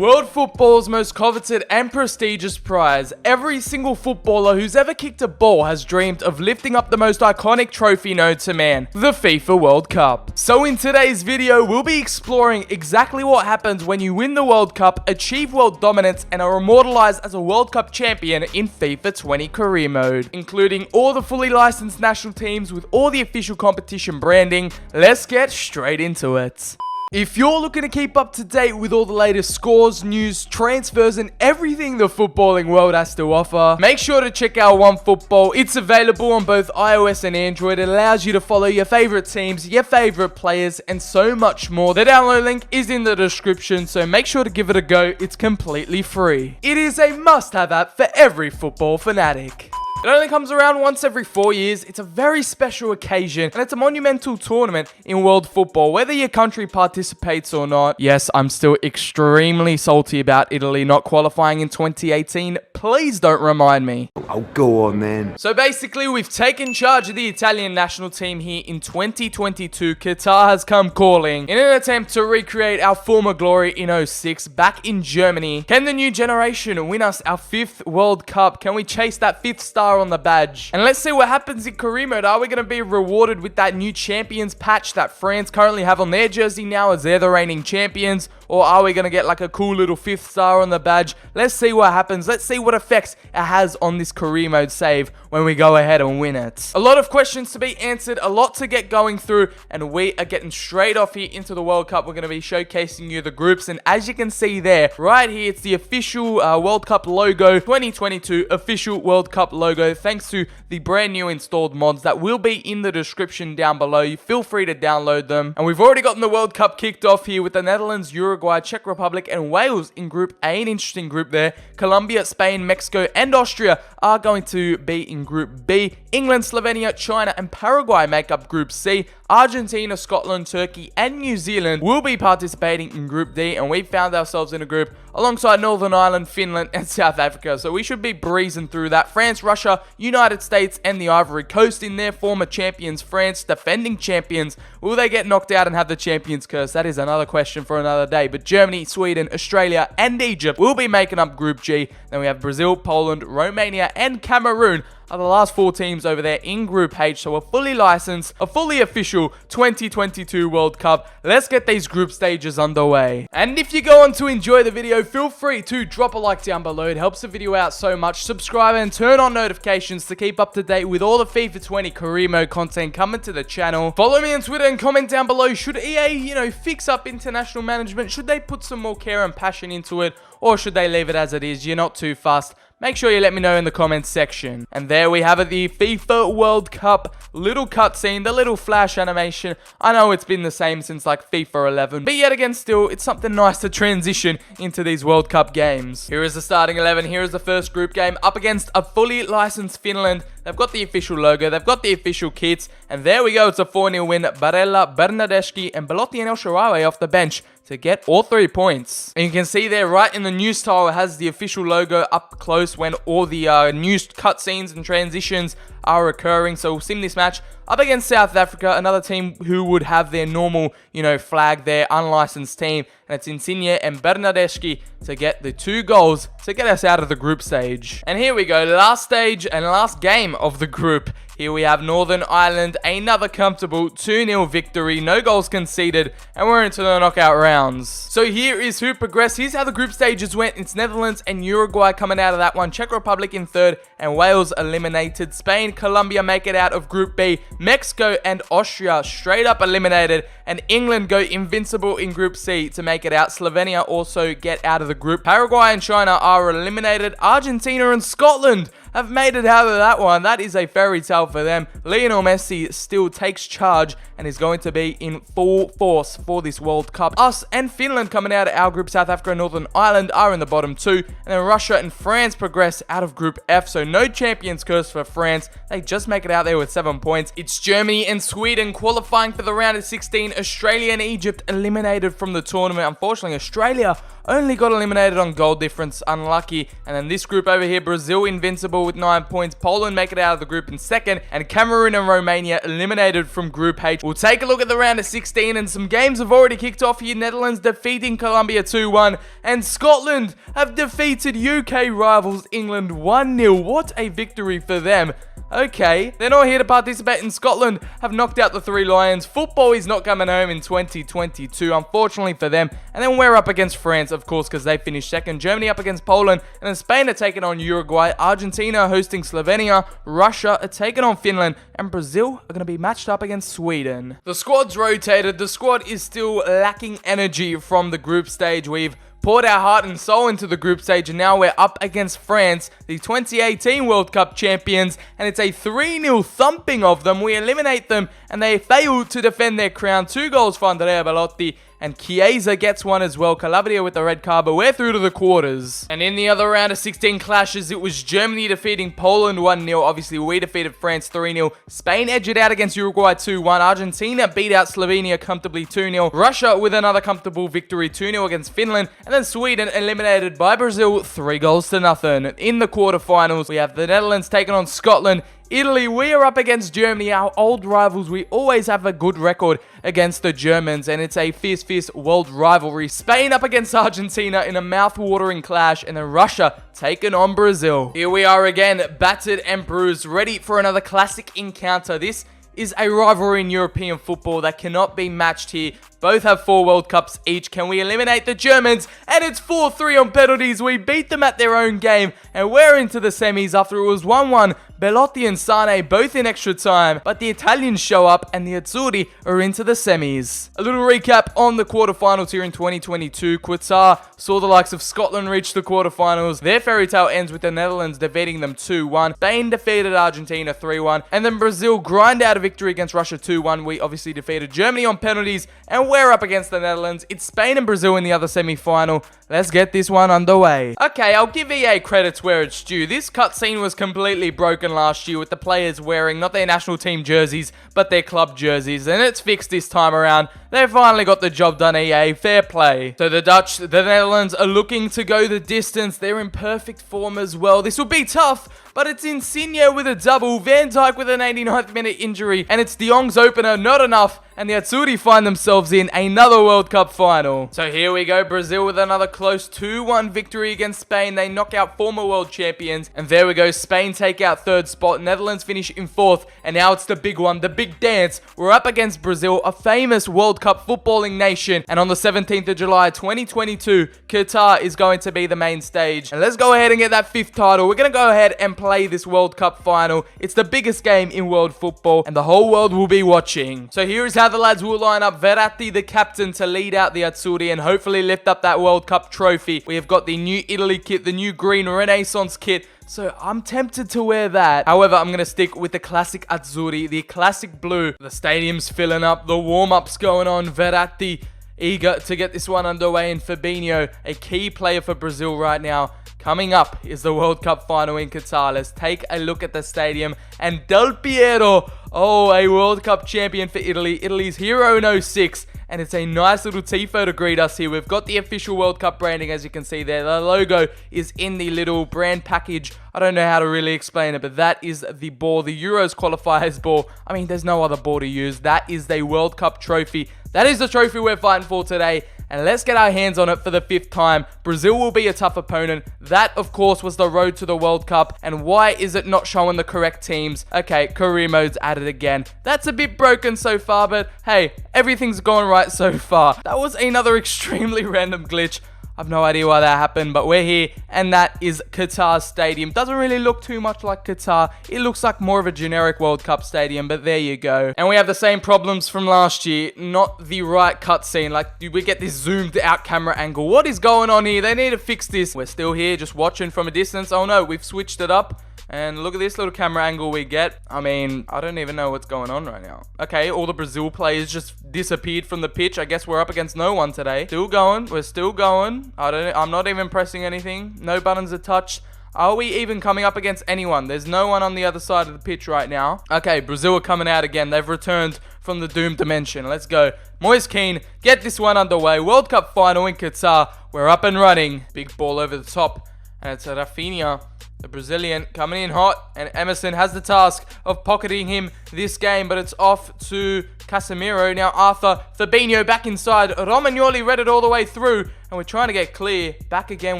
World football's most coveted and prestigious prize. Every single footballer who's ever kicked a ball has dreamed of lifting up the most iconic trophy known to man, the FIFA World Cup. So in today's video, we'll be exploring exactly what happens when you win the World Cup, achieve world dominance, and are immortalized as a World Cup champion in FIFA 20 career mode, including all the fully licensed national teams with all the official competition branding. Let's get straight into it. If you're looking to keep up to date with all the latest scores, news, transfers, and everything the footballing world has to offer, make sure to check out OneFootball. It's available on both iOS and Android. It allows you to follow your favorite teams, your favorite players, and so much more. The download link is in the description, so make sure to give it a go. It's completely free. It is a must-have app for every football fanatic. It only comes around once every 4 years. It's a very special occasion, and it's a monumental tournament in world football, whether your country participates or not. Yes, I'm still extremely salty about Italy not qualifying in 2018. Please don't remind me. Oh, go on then. So basically, we've taken charge of the Italian national team here in 2022. Qatar has come calling in an attempt to recreate our former glory in 06 back in Germany. Can the new generation win us our 5th World Cup? Can we chase that 5th star on the badge? And let's see what happens in career mode. Are we going to be rewarded with that new champions patch that France currently have on their jersey now as they're the reigning champions? Or are we going to get like a cool little 5th star on the badge? Let's see what happens. Let's see what effects it has on this career mode save when we go ahead and win it. A lot of questions to be answered, a lot to get going through, and we are getting straight off here into the World Cup. We're going to be showcasing you the groups, and as you can see there, right here, it's the official World Cup logo, 2022 official World Cup logo, thanks to the brand new installed mods that will be in the description down below. You feel free to download them. And we've already gotten the World Cup kicked off here with the Netherlands, Uruguay, Czech Republic, and Wales in Group A, an interesting group there. Colombia, Spain, Mexico, and Austria are going to be in Group B. England, Slovenia, China, and Paraguay make up Group C. Argentina, Scotland, Turkey, and New Zealand will be participating in Group D, and we found ourselves in a group alongside Northern Ireland, Finland, and South Africa, so we should be breezing through that. France, Russia, United States, and the Ivory Coast in their former champions. France, defending champions. Will they get knocked out and have the champions curse? That is another question for another day, but Germany, Sweden, Australia, and Egypt will be making up Group G. Then we have Brazil, Poland, Romania, and Cameroon are the last 4 teams over there in Group H, so a fully licensed, a fully official 2022 World Cup. Let's get these group stages underway. And if you go on to enjoy the video, feel free to drop a like down below. It helps the video out so much. Subscribe and turn on notifications to keep up to date with all the FIFA 20 career mode content coming to the channel. Follow me on Twitter and comment down below. Should EA, fix up international management? Should they put some more care and passion into it? Or should they leave it as it is? You're not too fast. Make sure you let me know in the comments section. And there we have it, the FIFA World Cup little cutscene, the little flash animation. I know it's been the same since like FIFA 11, but yet again still, it's something nice to transition into these World Cup games. Here is the starting 11. Here is the first group game up against a fully licensed Finland. They've got the official logo, they've got the official kits, and there we go, it's a 4-0 win. Barella, Bernardeschi, and Belotti and El Shaarawy off the bench to get all 3 points. And you can see there, right in the news tile, it has the official logo up close when all the news cutscenes and transitions are occurring. So we'll sim this match up against South Africa, another team who would have their normal, flag, their unlicensed team. And it's Insigne and Bernardeschi to get the 2 goals to get us out of the group stage. And here we go, last stage and last game of the group. Here we have Northern Ireland, another comfortable 2-0 victory, no goals conceded, and we're into the knockout rounds. So here is who progressed. Here's how the group stages went. It's Netherlands and Uruguay coming out of that one, Czech Republic in 3rd, and Wales eliminated. Spain, Colombia make it out of Group B, Mexico and Austria straight up eliminated, and England go invincible in Group C to make it out. Slovenia also get out of the group. Paraguay and China are eliminated. Argentina and Scotland have made it out of that one. That is a fairy tale for them. Lionel Messi still takes charge and is going to be in full force for this World Cup. Us and Finland coming out of our group. South Africa and Northern Ireland are in the bottom 2. And then Russia and France progress out of Group F. So no champions curse for France. They just make it out there with 7 points. It's Germany and Sweden qualifying for the round of 16. Australia and Egypt eliminated from the tournament. Unfortunately, Australia only got eliminated on goal difference. Unlucky. And then this group over here, Brazil invincible. Ecuador with 9 points. Poland make it out of the group in second, and Cameroon and Romania eliminated from Group H. We'll take a look at the round of 16, and some games have already kicked off here. Netherlands defeating Colombia 2-1, and Scotland have defeated UK rivals England 1-0. What a victory for them. Okay, they're not here to participate in Scotland, have knocked out the Three Lions. Football is not coming home in 2022, unfortunately for them. And then we're up against France, of course, because they finished second. Germany up against Poland, and then Spain are taking on Uruguay. Argentina are hosting Slovenia. Russia are taking on Finland, and Brazil are going to be matched up against Sweden. The squad's rotated. The squad is still lacking energy from the group stage. We've poured our heart and soul into the group stage, and now we're up against France, the 2018 World Cup champions, and it's a 3-0 thumping of them. We eliminate them, and they fail to defend their crown. 2 goals for Andrea Belotti, and Chiesa gets one as well. Calabria with the red card, but we're through to the quarters. And in the other round of 16 clashes, it was Germany defeating Poland 1-0. Obviously, we defeated France 3-0. Spain edged it out against Uruguay 2-1. Argentina beat out Slovenia comfortably 2-0. Russia with another comfortable victory 2-0 against Finland. And then Sweden eliminated by Brazil 3 goals to nothing. In the quarterfinals, we have the Netherlands taking on Scotland. Italy, we are up against Germany, our old rivals. We always have a good record against the Germans, and it's a fierce world rivalry. Spain up against Argentina in a mouth-watering clash, and then Russia taking on Brazil. Here we are again, battered and bruised, ready for another classic encounter. This is a rivalry in European football that cannot be matched here. Both have 4 World Cups each. Can we eliminate the Germans? And it's 4-3 on penalties. We beat them at their own game, and we're into the semis after it was 1-1. Belotti and Sane both in extra time, but the Italians show up and the Azzurri are into the semis. A little recap on the quarterfinals here in 2022. Qatar saw the likes of Scotland reach the quarterfinals. Their fairy tale ends with the Netherlands defeating them 2-1. Spain defeated Argentina 3-1, and then Brazil grind out a victory against Russia 2-1. We obviously defeated Germany on penalties, and we're up against the Netherlands. It's Spain and Brazil in the other semi-final. Let's get this one underway. Okay, I'll give EA credits where it's due. This cutscene was completely broken last year with the players wearing not their national team jerseys, but their club jerseys, and it's fixed this time around. They finally got the job done, EA. Fair play. So the Netherlands are looking to go the distance. They're in perfect form as well. This will be tough, but it's Insigne with a double, Van Dijk with an 89th minute injury, and it's De Jong's opener, not enough, and the Azzurri find themselves in another World Cup final. So here we go, Brazil with another close 2-1 victory against Spain. They knock out former world champions, and there we go, Spain take out 3rd spot, Netherlands finish in 4th, and now it's the big one, the big dance. We're up against Brazil, a famous World Cup footballing nation, and on the 17th of July 2022, Qatar is going to be the main stage. And let's go ahead and get that 5th title. We're going to go ahead and play this World Cup final. It's the biggest game in world football, and the whole world will be watching. So here is how the lads will line up. Verratti, the captain, to lead out the Azzurri and hopefully lift up that World Cup trophy. We have got the new Italy kit, the new green Renaissance kit, so I'm tempted to wear that. However, I'm going to stick with the classic Azzurri, the classic blue. The stadium's filling up, the warm-up's going on. Verratti eager to get this one underway, and Fabinho, a key player for Brazil right now. Coming up is the World Cup final in Qatar. Let's take a look at the stadium. And Del Piero, oh, a World Cup champion for Italy. Italy's hero in 06. And it's a nice little tifo to greet us here. We've got the official World Cup branding, as you can see there. The logo is in the little brand package. I don't know how to really explain it, but that is the ball, the Euros qualifiers ball. I mean, there's no other ball to use. That is the World Cup trophy. That is the trophy we're fighting for today. And let's get our hands on it for the 5th time. Brazil will be a tough opponent. That, of course, was the road to the World Cup. And why is it not showing the correct teams? Okay, career mode's added again. That's a bit broken so far, but hey, everything's gone right so far. That was another extremely random glitch. I've no idea why that happened, but we're here, and that is Qatar Stadium. Doesn't really look too much like Qatar. It looks like more of a generic World Cup stadium, but there you go. And we have the same problems from last year. Not the right cutscene. Like, we get this zoomed out camera angle. What is going on here? They need to fix this. We're still here, just watching from a distance. Oh no, we've switched it up. And look at this little camera angle we get. I mean, I don't even know what's going on right now. Okay, all the Brazil players just disappeared from the pitch. I guess we're up against no one today. Still going. We're still going. I'm not even pressing anything. No buttons are touched. Are we even coming up against anyone? There's no one on the other side of the pitch right now. Okay, Brazil are coming out again. They've returned from the doomed dimension. Let's go. Moise Kean, get this one underway. World Cup final in Qatar. We're up and running. Big ball over the top. And it's Rafinha. The Brazilian coming in hot, and Emerson has the task of pocketing him this game, but it's off to Casemiro. Now Arthur, Fabinho back inside. Romagnoli read it all the way through, and we're trying to get clear. Back again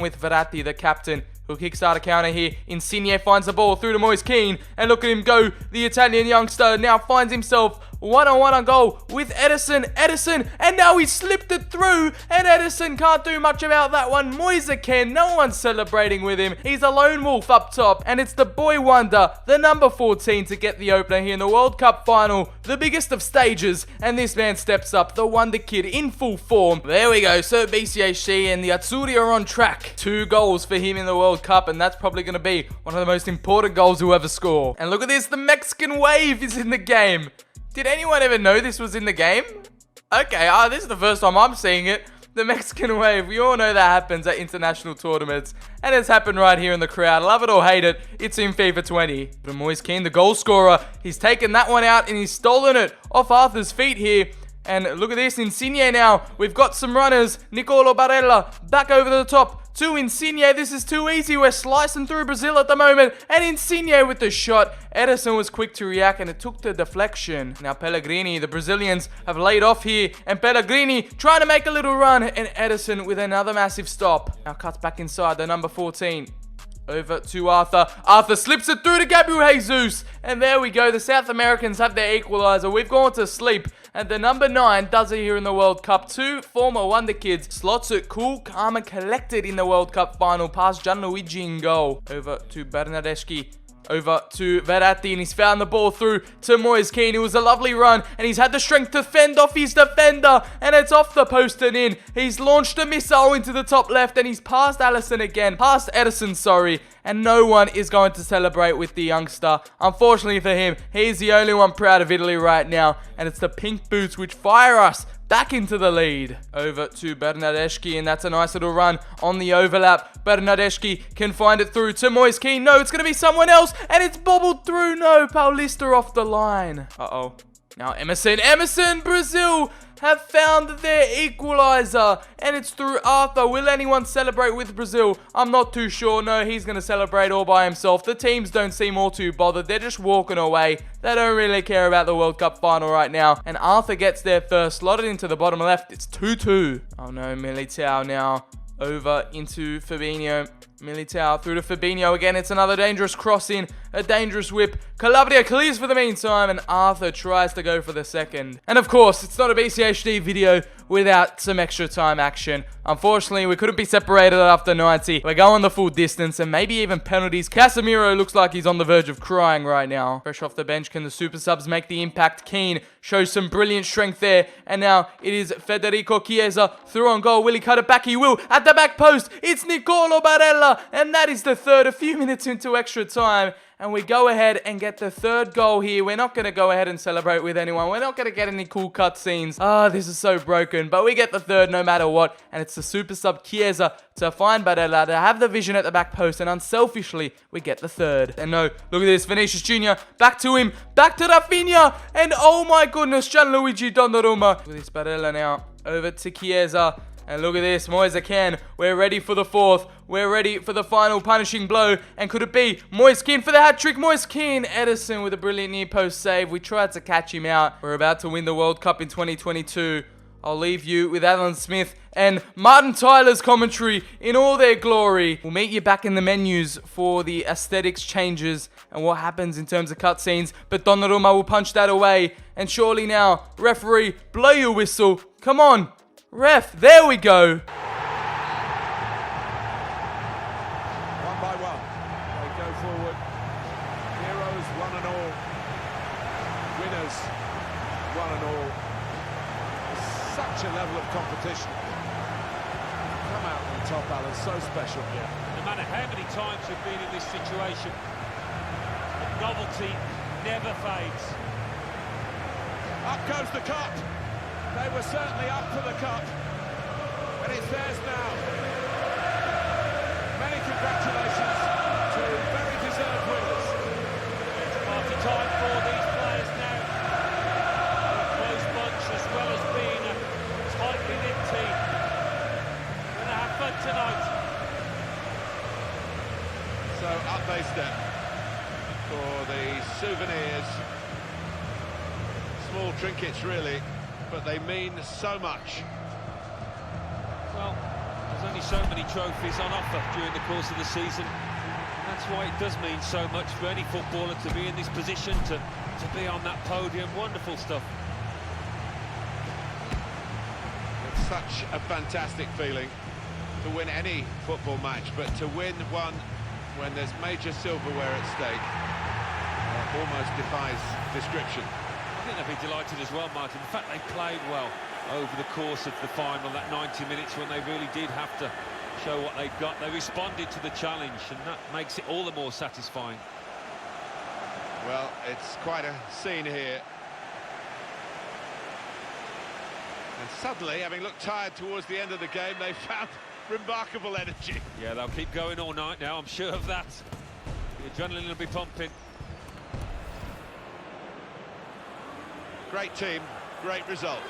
with Verratti, the captain, who'll kickstart a counter here. Insigne finds the ball through to Moise Kean, and look at him go. The Italian youngster now finds himself one-on-one on goal with Edison, and now he slipped it through, and Edison can't do much about that one. Moise Kean, no one's celebrating with him. He's a lone wolf up top, and it's the boy wonder, the number 14, to get the opener here in the World Cup final, the biggest of stages, and this man steps up, the wonder kid in full form. There we go, so BCHD and the Azzurri are on track. 2 goals for him in the World Cup, and that's probably going to be one of the most important goals he'll ever score. And look at this, the Mexican wave is in the game. Did anyone ever know this was in the game? Okay, this is the first time I'm seeing it. The Mexican wave, we all know that happens at international tournaments. And it's happened right here in the crowd. Love it or hate it, it's in FIFA 20. But Moise Kean, the goal scorer, he's taken that one out and he's stolen it off Arthur's feet here. And look at this, Insigne now. We've got some runners. Nicolo Barella back over the top to Insigne. This is too easy. We're slicing through Brazil at the moment. And Insigne with the shot. Edison was quick to react and it took the deflection. Now Pellegrini, the Brazilians have laid off here. And Pellegrini trying to make a little run. And Edison with another massive stop. Now cuts back inside, the number 14. Over to Arthur. Arthur slips it through to Gabriel Jesus. And there we go. The South Americans have their equalizer. We've gone to sleep. And the number 9 does it here in the World Cup. 2 former wonder kids. Slots it cool, calm, and collected in the World Cup final. Past Gianluigi in goal. Over to Bernardeschi. Over to Verratti, and he's found the ball through to Moise Kean. It was a lovely run, and he's had the strength to fend off his defender, and it's off the post and in. He's launched a missile into the top left, and he's past Edison, sorry, and no one is going to celebrate with the youngster. Unfortunately for him, he's the only one proud of Italy right now, and it's the pink boots which fire us back into the lead. Over to Bernardeschi, and that's a nice little run on the overlap. Bernardeschi can find it through to Moise Kean. No, it's going to be someone else, and it's bobbled through. No, Paulista off the line. Uh-oh. Now Emerson, Brazil have found their equalizer, and it's through Arthur. Will anyone celebrate with Brazil? I'm not too sure. No, he's going to celebrate all by himself. The teams don't seem all too bothered. They're just walking away. They don't really care about the World Cup final right now, and Arthur gets there first, slotted into the bottom left. It's 2-2. Oh no, Militao now over into Fabinho. Militao through to Fabinho again. It's another dangerous cross in, a dangerous whip. Calabria clears for the meantime, and Arthur tries to go for the second. And of course, it's not a BCHD video without some extra time action. Unfortunately, we couldn't be separated after 90. We're going the full distance and maybe even penalties. Casemiro looks like he's on the verge of crying right now. Fresh off the bench, can the super subs make the impact? Kean shows some brilliant strength there. And now it is Federico Chiesa through on goal. Will he cut it back? He will. At the back post, it's Nicolo Barella. And that is the third, a few minutes into extra time. And we go ahead and get the third goal here. We're not going to go ahead and celebrate with anyone. We're not going to get any cool cutscenes. This is so broken. But we get the third no matter what. And it's the super sub Chiesa to find Barella, to have the vision at the back post. And unselfishly, we get the third. And no, look at this. Vinicius Jr. Back to him. Back to Rafinha. And oh my goodness, Gianluigi Donnarumma. Look at this Barella now. Over to Chiesa. And look at this, Moise Kean. We're ready for the fourth. We're ready for the final punishing blow. And could it be Moise Kean for the hat-trick? Moise Kean. Edison with a brilliant near-post save. We tried to catch him out. We're about to win the World Cup in 2022. I'll leave you with Alan Smith and Martin Tyler's commentary in all their glory. We'll meet you back in the menus for the aesthetics changes and what happens in terms of cutscenes. But Donnarumma will punch that away. And surely now, referee, blow your whistle. Come on. Ref, there we go. One by one, they go forward. Heroes, one and all. Winners, one and all. Such a level of competition. Come out on top, Alan, so special. Yeah. No matter how many times you've been in this situation, the novelty never fades. Up goes the cup. They were certainly up for the cup, and it's theirs now. Many congratulations to very deserved winners. It's party time for these players now. A close bunch as well as being a tightly knit team. Going to have fun tonight. So up they step for the souvenirs. Small trinkets really, but they mean so much. Well, there's only so many trophies on offer during the course of the season. That's why it does mean so much for any footballer to be in this position, to be on that podium. Wonderful stuff. It's such a fantastic feeling to win any football match, but to win one when there's major silverware at stake almost defies description. I think they'll be delighted as well, Martin. In fact, they played well over the course of the final, that 90 minutes when they really did have to show what they've got. They responded to the challenge, and that makes it all the more satisfying. Well, it's quite a scene here. And suddenly, having looked tired towards the end of the game, they found remarkable energy. Yeah, they'll keep going all night now, I'm sure of that. The adrenaline will be pumping. Great team, great result.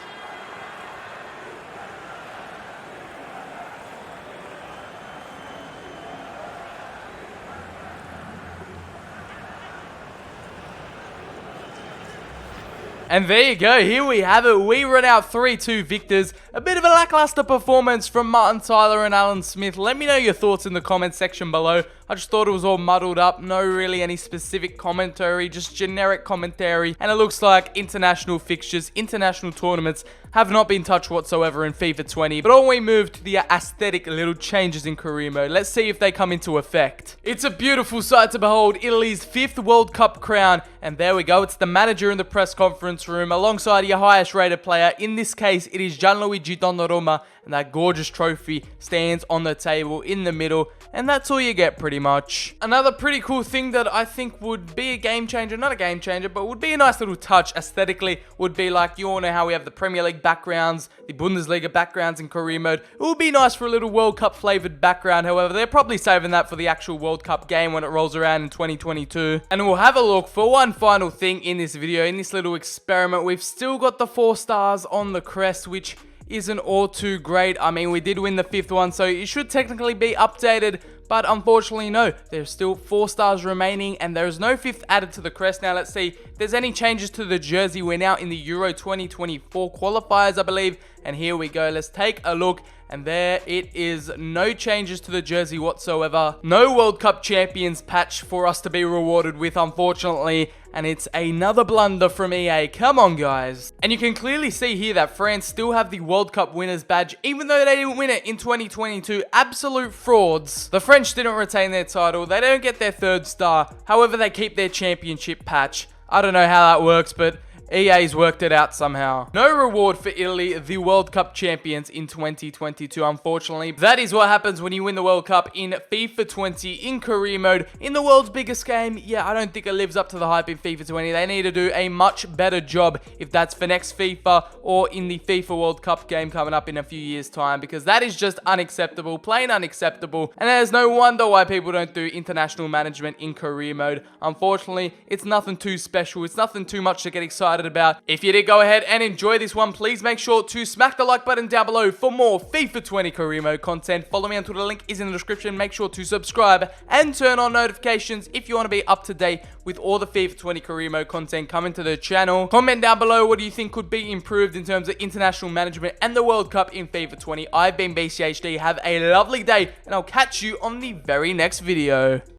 And there you go, here we have it. We run out 3-2 victors. A bit of a lackluster performance from Martin Tyler and Alan Smith. Let me know your thoughts in the comment section below. I just thought it was all muddled up. No really any specific commentary, just generic commentary. And it looks like international fixtures, international tournaments have not been touched whatsoever in FIFA 20. But on we move to the aesthetic little changes in career mode. Let's see if they come into effect. It's a beautiful sight to behold, Italy's 5th World Cup crown. And there we go, it's the manager in the press conference room alongside your highest rated player. In this case, it is Gianluigi Donnarumma, and that gorgeous trophy stands on the table in the middle, and that's all you get pretty much. Another pretty cool thing that I think would be a game changer, not a game changer, but would be a nice little touch aesthetically, would be like, you all know how we have the Premier League backgrounds, the Bundesliga backgrounds in career mode. It would be nice for a little World Cup flavored background. However, they're probably saving that for the actual World Cup game when it rolls around in 2022. And we'll have a look for one final thing in this video, in this little experiment. We've still got the 4 stars on the crest, which isn't all too great. I mean, we did win the 5th one, so it should technically be updated, but unfortunately no, there's still 4 stars remaining and there's no 5th added to the crest. Now let's see if there's any changes to the jersey. We're now in the Euro 2024 qualifiers, I believe, and here we go. Let's take a look. And there it is, no changes to the jersey whatsoever. No World Cup Champions patch for us to be rewarded with, unfortunately. And it's another blunder from EA. Come on, guys. And you can clearly see here that France still have the World Cup winners badge, even though they didn't win it in 2022. Absolute frauds. The French didn't retain their title. They don't get their 3rd star. However, they keep their championship patch. I don't know how that works, but EA's worked it out somehow. No reward for Italy, the World Cup champions in 2022, unfortunately. That is what happens when you win the World Cup in FIFA 20 in career mode. In the world's biggest game, yeah, I don't think it lives up to the hype in FIFA 20. They need to do a much better job, if that's for next FIFA or in the FIFA World Cup game coming up in a few years' time, because that is just unacceptable, plain unacceptable. And there's no wonder why people don't do international management in career mode. Unfortunately, it's nothing too special. It's nothing too much to get excited about. If you did go ahead and enjoy this one, please make sure to smack the like button down below for more FIFA 20 career mode content. Follow me on Twitter, the link is in the description. Make sure to subscribe and turn on notifications if you want to be up to date with all the FIFA 20 career mode content coming to the channel. Comment down below what do you think could be improved in terms of international management and the World Cup in FIFA 20. I've been BCHD. Have a lovely day, and I'll catch you on the very next video.